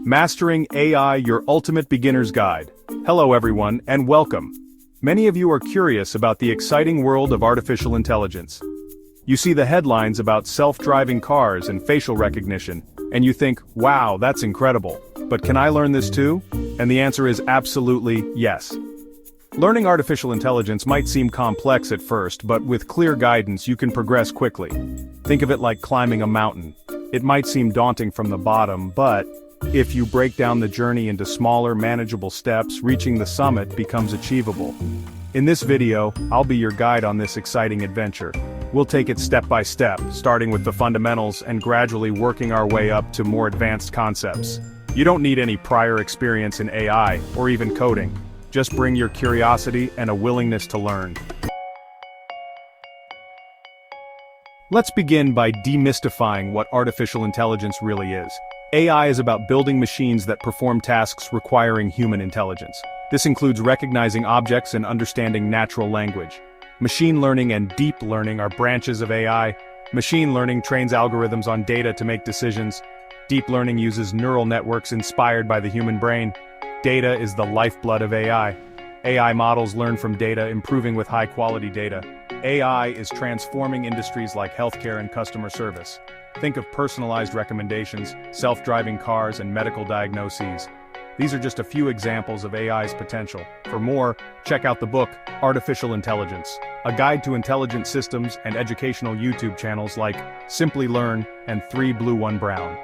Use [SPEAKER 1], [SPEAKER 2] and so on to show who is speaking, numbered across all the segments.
[SPEAKER 1] Mastering AI, your ultimate beginner's guide. Hello everyone, and welcome. Many of you are curious about the exciting world of artificial intelligence. You see the headlines about self-driving cars and facial recognition, and you think, wow, that's incredible. But can I learn this too? And the answer is absolutely yes. Learning artificial intelligence might seem complex at first, but with clear guidance you can progress quickly. Think of it like climbing a mountain. It might seem daunting from the bottom, but if you break down the journey into smaller, manageable steps, reaching the summit becomes achievable. In this video, I'll be your guide on this exciting adventure. We'll take it step by step, starting with the fundamentals and gradually working our way up to more advanced concepts. You don't need any prior experience in AI, or even coding. Just bring your curiosity and a willingness to learn. Let's begin by demystifying what artificial intelligence really is. AI is about building machines that perform tasks requiring human intelligence. This includes recognizing objects and understanding natural language. Machine learning and deep learning are branches of AI. Machine learning trains algorithms on data to make decisions. Deep learning uses neural networks inspired by the human brain. Data is the lifeblood of AI. AI models learn from data, improving with high-quality data. AI is transforming industries like healthcare and customer service. Think of personalized recommendations, self-driving cars, and medical diagnoses. These are just a few examples of AI's potential. For more, check out the book, Artificial Intelligence, a guide to intelligent systems, and educational YouTube channels like Simply Learn and 3 Blue 1 Brown.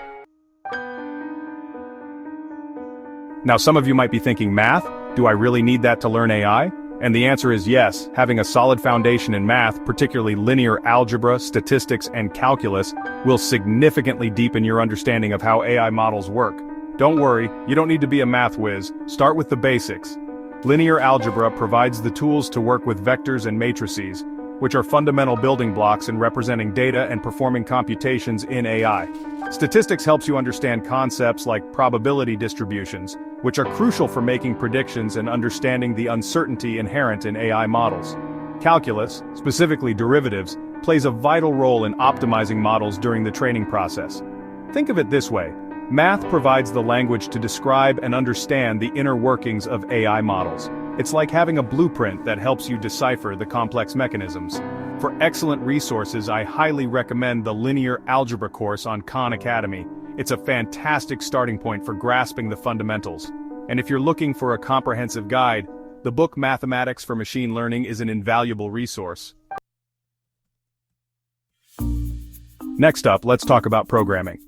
[SPEAKER 1] Now some of you might be thinking, math? Do I really need that to learn AI? And the answer is yes. Having a solid foundation in math, particularly linear algebra, statistics, and calculus, will significantly deepen your understanding of how AI models work. Don't worry, you don't need to be a math whiz. Start with the basics. Linear algebra provides the tools to work with vectors and matrices, which are fundamental building blocks in representing data and performing computations in AI. Statistics helps you understand concepts like probability distributions, which are crucial for making predictions and understanding the uncertainty inherent in AI models. Calculus, specifically derivatives, plays a vital role in optimizing models during the training process. Think of it this way. Math provides the language to describe and understand the inner workings of AI models. It's like having a blueprint that helps you decipher the complex mechanisms. For excellent resources, I highly recommend the Linear Algebra course on Khan Academy. It's a fantastic starting point for grasping the fundamentals. And if you're looking for a comprehensive guide, the book Mathematics for Machine Learning is an invaluable resource. Next up, let's talk about programming.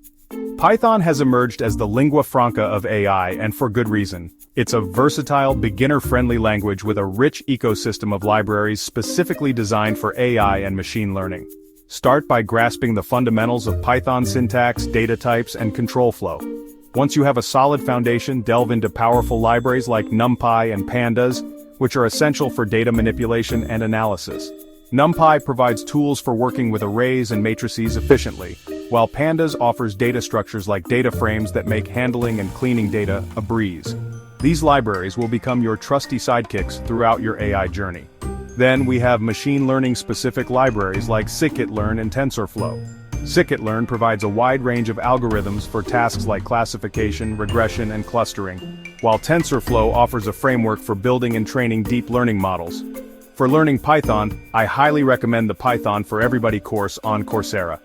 [SPEAKER 1] Python has emerged as the lingua franca of AI, and for good reason. It's a versatile, beginner-friendly language with a rich ecosystem of libraries specifically designed for AI and machine learning. Start by grasping the fundamentals of Python syntax, data types, and control flow. Once you have a solid foundation, delve into powerful libraries like NumPy and Pandas, which are essential for data manipulation and analysis. NumPy provides tools for working with arrays and matrices efficiently, while Pandas offers data structures like data frames that make handling and cleaning data a breeze. These libraries will become your trusty sidekicks throughout your AI journey. Then we have machine learning-specific libraries like scikit-learn and TensorFlow. Scikit-learn provides a wide range of algorithms for tasks like classification, regression, and clustering, while TensorFlow offers a framework for building and training deep learning models. For learning Python, I highly recommend the Python for Everybody course on Coursera.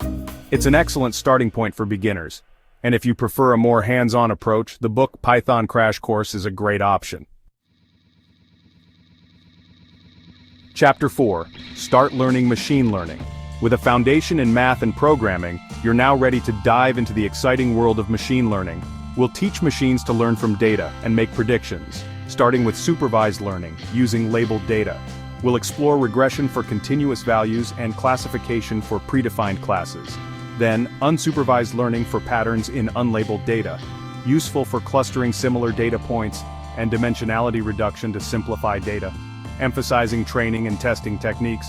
[SPEAKER 1] It's an excellent starting point for beginners, and if you prefer a more hands-on approach, the book Python Crash Course is a great option. Chapter 4. Start learning machine learning. With a foundation in math and programming, you're now ready to dive into the exciting world of machine learning. We'll teach machines to learn from data and make predictions, starting with supervised learning, using labeled data. We'll explore regression for continuous values and classification for predefined classes. Then, unsupervised learning for patterns in unlabeled data, useful for clustering similar data points, and dimensionality reduction to simplify data. Emphasizing training and testing techniques.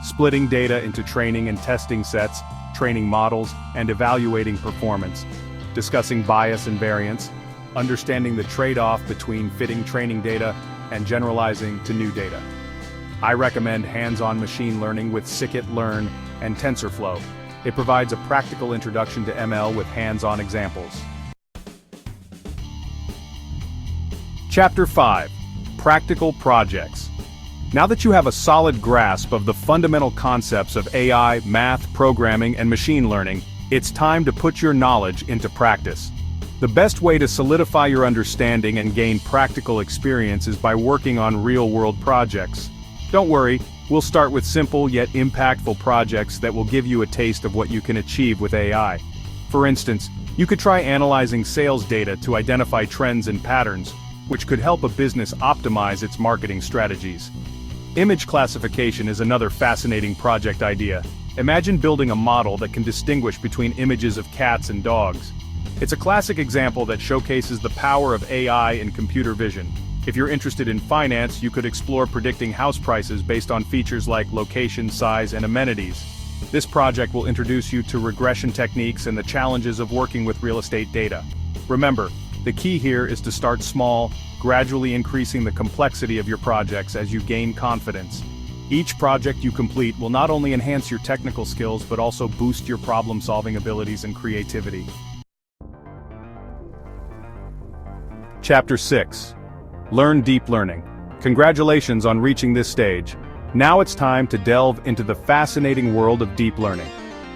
[SPEAKER 1] Splitting data into training and testing sets, training models, and evaluating performance. Discussing bias and variance. Understanding the trade-off between fitting training data and generalizing to new data. I recommend hands-on machine learning with scikit-learn and TensorFlow. It provides a practical introduction to ML with hands-on examples. Chapter 5. Practical Projects. Now that you have a solid grasp of the fundamental concepts of AI, math, programming, and machine learning, it's time to put your knowledge into practice. The best way to solidify your understanding and gain practical experience is by working on real-world projects. Don't worry, we'll start with simple yet impactful projects that will give you a taste of what you can achieve with AI. For instance, you could try analyzing sales data to identify trends and patterns, which could help a business optimize its marketing strategies. Image classification is another fascinating project idea. Imagine building a model that can distinguish between images of cats and dogs. It's a classic example that showcases the power of AI and computer vision. If you're interested in finance, you could explore predicting house prices based on features like location, size, and amenities. This project will introduce you to regression techniques and the challenges of working with real estate data. Remember, the key here is to start small, gradually increasing the complexity of your projects as you gain confidence. Each project you complete will not only enhance your technical skills but also boost your problem-solving abilities and creativity. Chapter 6. Learn deep learning. Congratulations on reaching this stage. Now it's time to delve into the fascinating world of deep learning.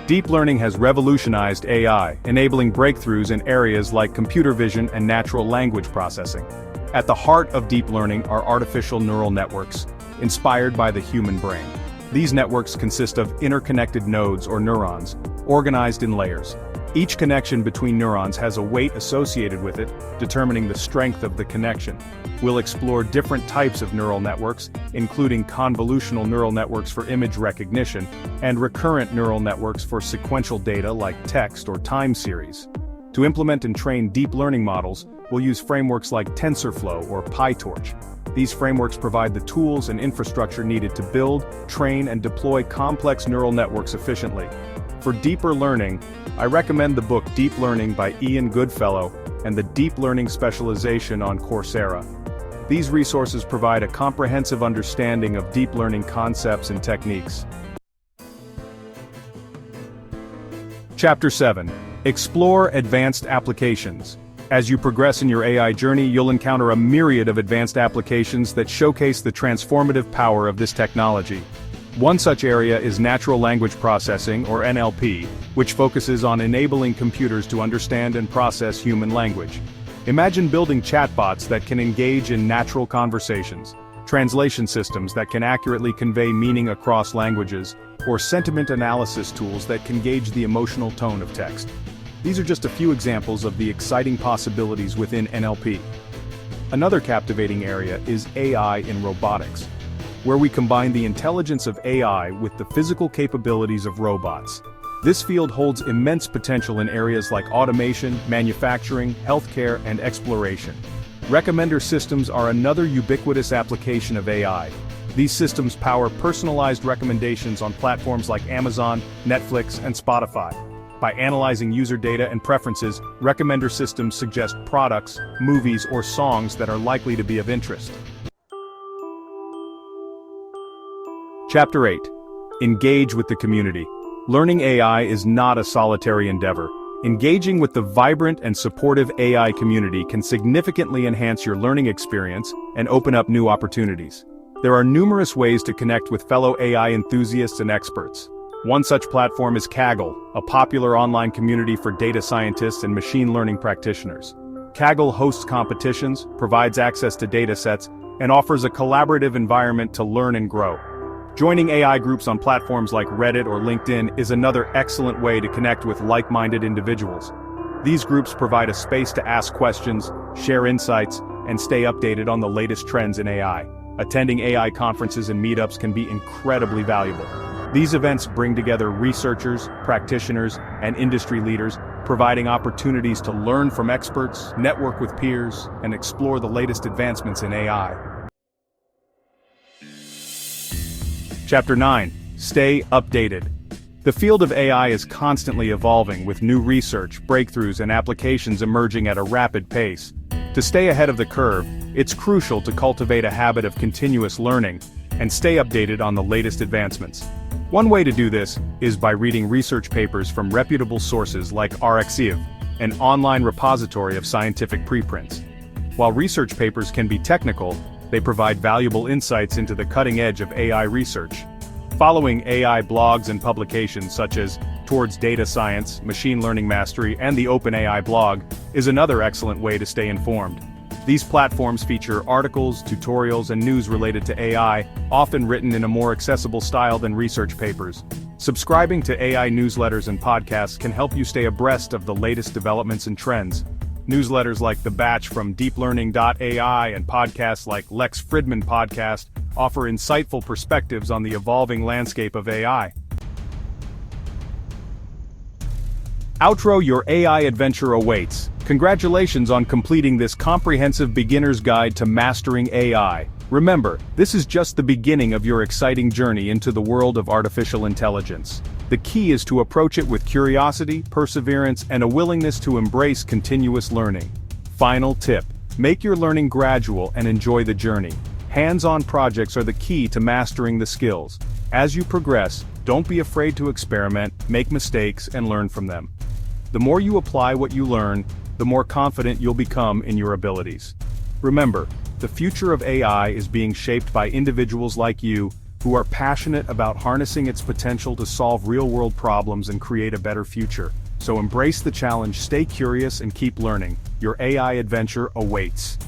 [SPEAKER 1] Deep learning has revolutionized AI, enabling breakthroughs in areas like computer vision and natural language processing. At the heart of deep learning are artificial neural networks, inspired by the human brain. These networks consist of interconnected nodes or neurons, organized in layers. Each connection between neurons has a weight associated with it, determining the strength of the connection. We'll explore different types of neural networks, including convolutional neural networks for image recognition, and recurrent neural networks for sequential data like text or time series. To implement and train deep learning models, we'll use frameworks like TensorFlow or PyTorch. These frameworks provide the tools and infrastructure needed to build, train, and deploy complex neural networks efficiently. For deeper learning, I recommend the book Deep Learning by Ian Goodfellow and the Deep Learning Specialization on Coursera. These resources provide a comprehensive understanding of deep learning concepts and techniques. Chapter 7. Explore advanced applications. As you progress in your AI journey, you'll encounter a myriad of advanced applications that showcase the transformative power of this technology. One such area is natural language processing, or NLP, which focuses on enabling computers to understand and process human language. Imagine building chatbots that can engage in natural conversations, translation systems that can accurately convey meaning across languages, or sentiment analysis tools that can gauge the emotional tone of text. These are just a few examples of the exciting possibilities within NLP. Another captivating area is AI in robotics, where we combine the intelligence of AI with the physical capabilities of robots. This field holds immense potential in areas like automation, manufacturing, healthcare, and exploration. Recommender systems are another ubiquitous application of AI. These systems power personalized recommendations on platforms like Amazon, Netflix, and Spotify. By analyzing user data and preferences, recommender systems suggest products, movies, or songs that are likely to be of interest. Chapter 8. Engage with the community. Learning AI is not a solitary endeavor. Engaging with the vibrant and supportive AI community can significantly enhance your learning experience and open up new opportunities. There are numerous ways to connect with fellow AI enthusiasts and experts. One such platform is Kaggle, a popular online community for data scientists and machine learning practitioners. Kaggle hosts competitions, provides access to datasets, and offers a collaborative environment to learn and grow. Joining AI groups on platforms like Reddit or LinkedIn is another excellent way to connect with like-minded individuals. These groups provide a space to ask questions, share insights, and stay updated on the latest trends in AI. Attending AI conferences and meetups can be incredibly valuable. These events bring together researchers, practitioners, and industry leaders, providing opportunities to learn from experts, network with peers, and explore the latest advancements in AI. Chapter 9. Stay updated. The field of AI is constantly evolving with new research, breakthroughs, and applications emerging at a rapid pace. To stay ahead of the curve, it's crucial to cultivate a habit of continuous learning and stay updated on the latest advancements. One way to do this is by reading research papers from reputable sources like RxIV, an online repository of scientific preprints. While research papers can be technical, they provide valuable insights into the cutting edge of AI research. Following AI blogs and publications such as Towards Data Science, Machine Learning Mastery, and the OpenAI blog is another excellent way to stay informed. These platforms feature articles, tutorials, and news related to AI, often written in a more accessible style than research papers. Subscribing to AI newsletters and podcasts can help you stay abreast of the latest developments and trends. Newsletters like The Batch from deeplearning.ai and podcasts like Lex Fridman Podcast offer insightful perspectives on the evolving landscape of AI. Outro: your AI adventure awaits. Congratulations on completing this comprehensive beginner's guide to mastering AI. Remember, this is just the beginning of your exciting journey into the world of artificial intelligence. The key is to approach it with curiosity, perseverance, and a willingness to embrace continuous learning. Final tip: make your learning gradual and enjoy the journey. Hands-on projects are the key to mastering the skills. As you progress, don't be afraid to experiment, make mistakes, and learn from them. The more you apply what you learn, the more confident you'll become in your abilities. Remember, the future of AI is being shaped by individuals like you, who are passionate about harnessing its potential to solve real-world problems and create a better future. So embrace the challenge, stay curious, and keep learning. Your AI adventure awaits.